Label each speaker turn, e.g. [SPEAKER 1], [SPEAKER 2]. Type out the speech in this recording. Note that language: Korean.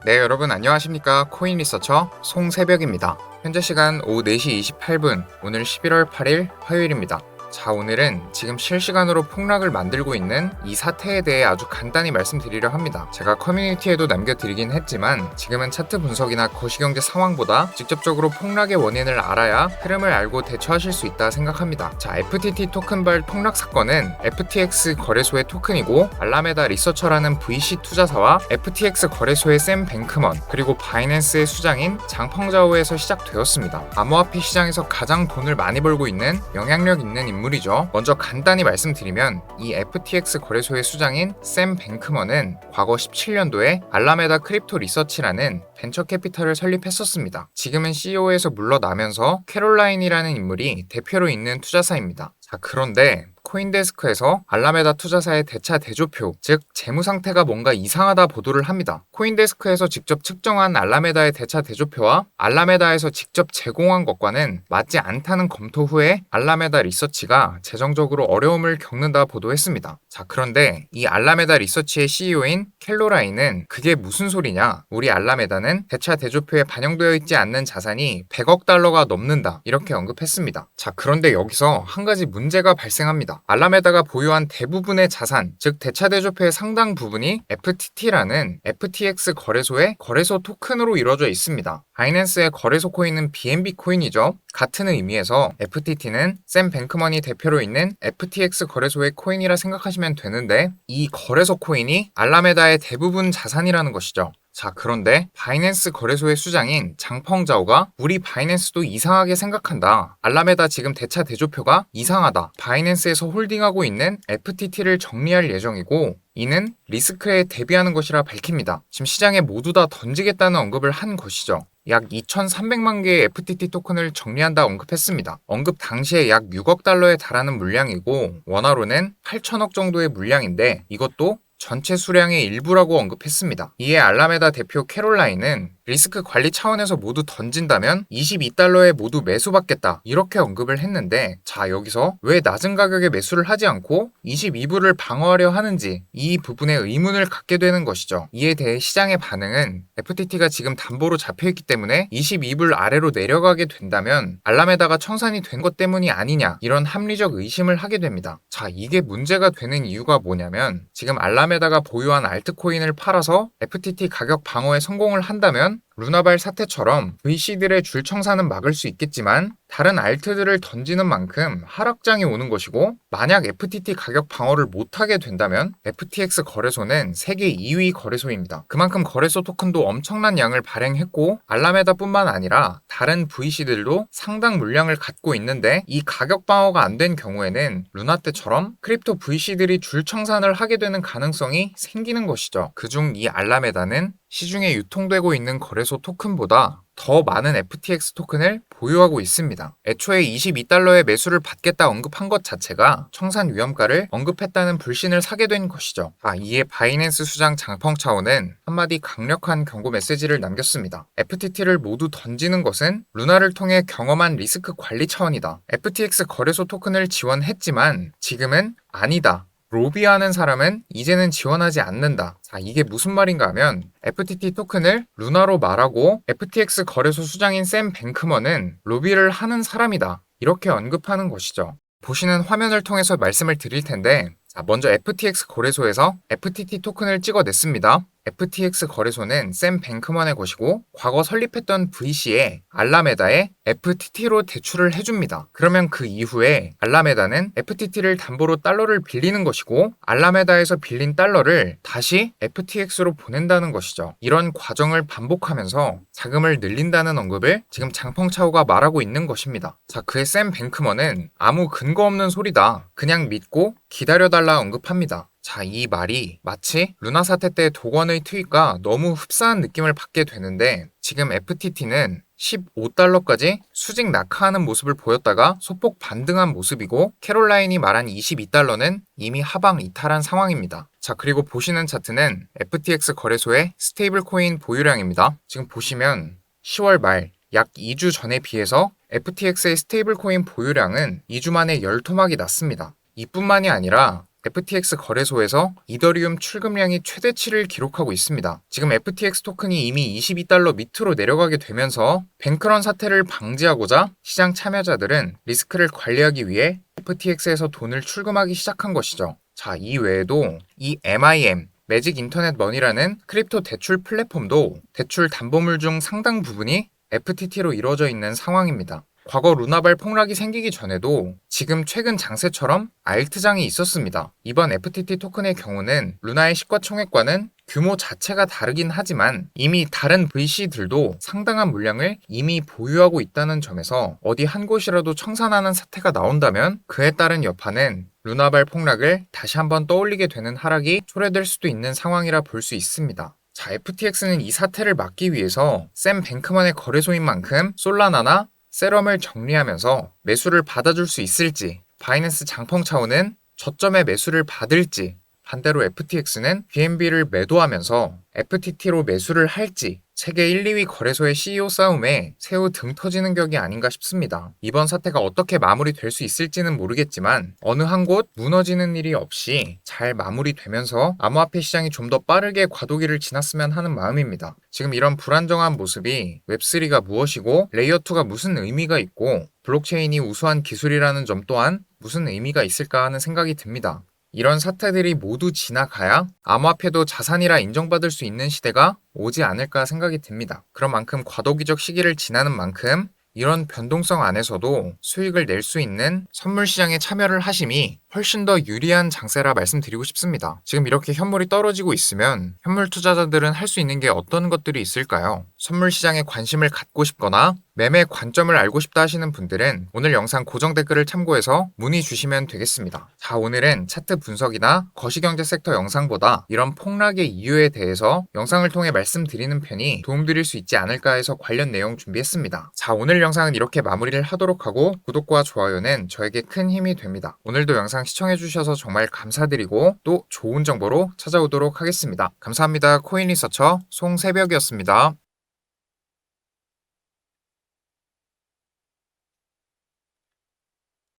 [SPEAKER 1] 네, 여러분 안녕하십니까? 코인 리서처 송새벽입니다. 현재 시간 오후 4시 28분, 오늘 11월 8일 화요일입니다. 자, 오늘은 지금 실시간으로 폭락을 만들고 있는 이 사태에 대해 아주 간단히 말씀드리려 합니다. 제가 커뮤니티에도 남겨드리긴 했지만 지금은 차트 분석이나 거시경제 상황보다 직접적으로 폭락의 원인을 알아야 흐름을 알고 대처하실 수 있다 생각합니다. 자, FTT 토큰발 폭락 사건은 FTX 거래소의 토큰이고 알라메다 리서처라는 VC 투자사와 FTX 거래소의 샘 뱅크먼 그리고 바이낸스의 수장인 장펑자오에서 시작되었습니다. 암호화폐 시장에서 가장 돈을 많이 벌고 있는 영향력 있는 인물이죠. 먼저 간단히 말씀드리면 이 FTX 거래소의 수장인 샘 뱅크먼은 과거 17년도에 알라메다 크립토 리서치라는 벤처 캐피털을 설립했었습니다. 지금은 CEO에서 물러나면서 캐롤라인이라는 인물이 대표로 있는 투자사입니다. 자, 그런데 코인데스크에서 알라메다 투자사의 대차 대조표, 즉 재무 상태가 뭔가 이상하다 보도를 합니다. 코인데스크에서 직접 측정한 알라메다의 대차 대조표와 알라메다에서 직접 제공한 것과는 맞지 않다는 검토 후에 알라메다 리서치가 재정적으로 어려움을 겪는다 보도했습니다. 자, 그런데 이 알라메다 리서치의 CEO인 켈로라인은 그게 무슨 소리냐? 우리 알라메다는 대차 대조표에 반영되어 있지 않는 자산이 100억 달러가 넘는다. 이렇게 언급했습니다. 자, 그런데 여기서 한 가지 문제가 발생합니다. 알라메다가 보유한 대부분의 자산, 즉 대차 대조표의 상당 부분이 FTT라는 FTX 거래소의 거래소 토큰으로 이루어져 있습니다. 바이낸스의 거래소 코인은 BNB 코인이죠. 같은 의미에서 FTT는 샘 뱅크먼이 대표로 있는 FTX 거래소의 코인이라 생각하시면 되는데 이 거래소 코인이 알라메다의 대부분 자산이라는 것이죠. 자, 그런데 바이낸스 거래소의 수장인 장펑자오가 우리 바이낸스도 이상하게 생각한다. 알라메다 지금 대차 대조표가 이상하다. 바이낸스에서 홀딩하고 있는 FTT를 정리할 예정이고 이는 리스크에 대비하는 것이라 밝힙니다. 지금 시장에 모두 다 던지겠다는 언급을 한 것이죠. 약 2,300만 개의 FTT 토큰을 정리한다 언급했습니다. 언급 당시에 약 6억 달러에 달하는 물량이고 원화로는 8천억 정도의 물량인데 이것도 전체 수량의 일부라고 언급했습니다. 이에 알라메다 대표 캐롤라인은 리스크 관리 차원에서 모두 던진다면 22달러에 모두 매수받겠다 이렇게 언급을 했는데 자, 여기서 왜 낮은 가격에 매수를 하지 않고 22불을 방어하려 하는지 이 부분에 의문을 갖게 되는 것이죠. 이에 대해 시장의 반응은 FTT가 지금 담보로 잡혀있기 때문에 22불 아래로 내려가게 된다면 알라메다가 청산이 된 것 때문이 아니냐 이런 합리적 의심을 하게 됩니다. 자, 이게 문제가 되는 이유가 뭐냐면 지금 알라메다가 보유한 알트코인을 팔아서 FTT 가격 방어에 성공을 한다면 루나발 사태처럼 VC들의 줄 청산은 막을 수 있겠지만 다른 알트들을 던지는 만큼 하락장이 오는 것이고 만약 FTT 가격 방어를 못하게 된다면 FTX 거래소는 세계 2위 거래소입니다. 그만큼 거래소 토큰도 엄청난 양을 발행했고 알라메다뿐만 아니라 다른 VC들도 상당 물량을 갖고 있는데 이 가격 방어가 안 된 경우에는 루나 때처럼 크립토 VC들이 줄 청산을 하게 되는 가능성이 생기는 것이죠. 그중 이 알라메다는 시중에 유통되고 있는 거래소 토큰보다 더 많은 FTX 토큰을 보유하고 있습니다. 애초에 22달러의 매수를 받겠다 언급한 것 자체가 청산 위험가를 언급했다는 불신을 사게 된 것이죠. 이에 바이낸스 수장 장펑차오는 한마디 강력한 경고 메시지를 남겼습니다. FTT를 모두 던지는 것은 루나를 통해 경험한 리스크 관리 차원이다. FTX 거래소 토큰을 지원했지만 지금은 아니다. 로비하는 사람은 이제는 지원하지 않는다. 자, 이게 무슨 말인가 하면 FTT 토큰을 루나로 말하고 FTX 거래소 수장인 샘 뱅크먼은 로비를 하는 사람이다. 이렇게 언급하는 것이죠. 보시는 화면을 통해서 말씀을 드릴 텐데 자, 먼저 FTX 거래소에서 FTT 토큰을 찍어냈습니다. FTX 거래소는 샘 뱅크먼의 것이고 과거 설립했던 VC에 알라메다에 FTT로 대출을 해줍니다. 그러면 그 이후에 알라메다는 FTT를 담보로 달러를 빌리는 것이고 알라메다에서 빌린 달러를 다시 FTX로 보낸다는 것이죠. 이런 과정을 반복하면서 자금을 늘린다는 언급을 지금 장펑차오가 말하고 있는 것입니다. 자, 그의 샘 뱅크먼은 아무 근거 없는 소리다. 그냥 믿고 기다려달라 언급합니다. 자, 이 말이 마치 루나 사태 때 도건의 트윗과 너무 흡사한 느낌을 받게 되는데 지금 FTT는 15달러까지 수직 낙하하는 모습을 보였다가 소폭 반등한 모습이고 캐롤라인이 말한 22달러는 이미 하방 이탈한 상황입니다. 자, 그리고 보시는 차트는 FTX 거래소의 스테이블 코인 보유량입니다. 지금 보시면 10월 말 약 2주 전에 비해서 FTX의 스테이블 코인 보유량은 2주 만에 10토막이 났습니다. 이뿐만이 아니라 FTX 거래소에서 이더리움 출금량이 최대치를 기록하고 있습니다. 지금 FTX 토큰이 이미 $22 밑으로 내려가게 되면서 뱅크런 사태를 방지하고자 시장 참여자들은 리스크를 관리하기 위해 FTX에서 돈을 출금하기 시작한 것이죠. 자, 이 외에도 이 MIM, 매직 인터넷 머니라는 크립토 대출 플랫폼도 대출 담보물 중 상당 부분이 FTT로 이루어져 있는 상황입니다. 과거 루나발 폭락이 생기기 전에도 지금 최근 장세처럼 알트장이 있었습니다. 이번 FTT 토큰의 경우는 루나의 시가총액과는 규모 자체가 다르긴 하지만 이미 다른 VC들도 상당한 물량을 이미 보유하고 있다는 점에서 어디 한 곳이라도 청산하는 사태가 나온다면 그에 따른 여파는 루나발 폭락을 다시 한번 떠올리게 되는 하락이 초래될 수도 있는 상황이라 볼 수 있습니다. 자, FTX는 이 사태를 막기 위해서 샘 뱅크먼의 거래소인 만큼 솔라나나 세럼을 정리하면서 매수를 받아줄 수 있을지, 바이낸스 장펑 차오는 저점에 매수를 받을지, 반대로 FTX는 BNB를 매도하면서 FTT로 매수를 할지 세계 1, 2위 거래소의 CEO 싸움에 새우 등 터지는 격이 아닌가 싶습니다. 이번 사태가 어떻게 마무리될 수 있을지는 모르겠지만 어느 한 곳 무너지는 일이 없이 잘 마무리되면서 암호화폐 시장이 좀 더 빠르게 과도기를 지났으면 하는 마음입니다. 지금 이런 불안정한 모습이 웹3가 무엇이고 레이어2가 무슨 의미가 있고 블록체인이 우수한 기술이라는 점 또한 무슨 의미가 있을까 하는 생각이 듭니다. 이런 사태들이 모두 지나가야 암호화폐도 자산이라 인정받을 수 있는 시대가 오지 않을까 생각이 듭니다. 그런 만큼 과도기적 시기를 지나는 만큼 이런 변동성 안에서도 수익을 낼 수 있는 선물 시장에 참여를 하심이 훨씬 더 유리한 장세라 말씀드리고 싶습니다. 지금 이렇게 현물이 떨어지고 있으면 현물 투자자들은 할 수 있는 게 어떤 것들이 있을까요? 선물 시장에 관심을 갖고 싶거나 매매 관점을 알고 싶다 하시는 분들은 오늘 영상 고정 댓글을 참고해서 문의 주시면 되겠습니다. 자, 오늘은 차트 분석이나 거시경제 섹터 영상보다 이런 폭락의 이유에 대해서 영상을 통해 말씀드리는 편이 도움드릴 수 있지 않을까 해서 관련 내용 준비했습니다. 자, 오늘 영상은 이렇게 마무리를 하도록 하고 구독과 좋아요는 저에게 큰 힘이 됩니다. 오늘도 영상 시청해주셔서 정말 감사드리고 또 좋은 정보로 찾아오도록 하겠습니다. 감사합니다. 코인리서처 송새벽이었습니다.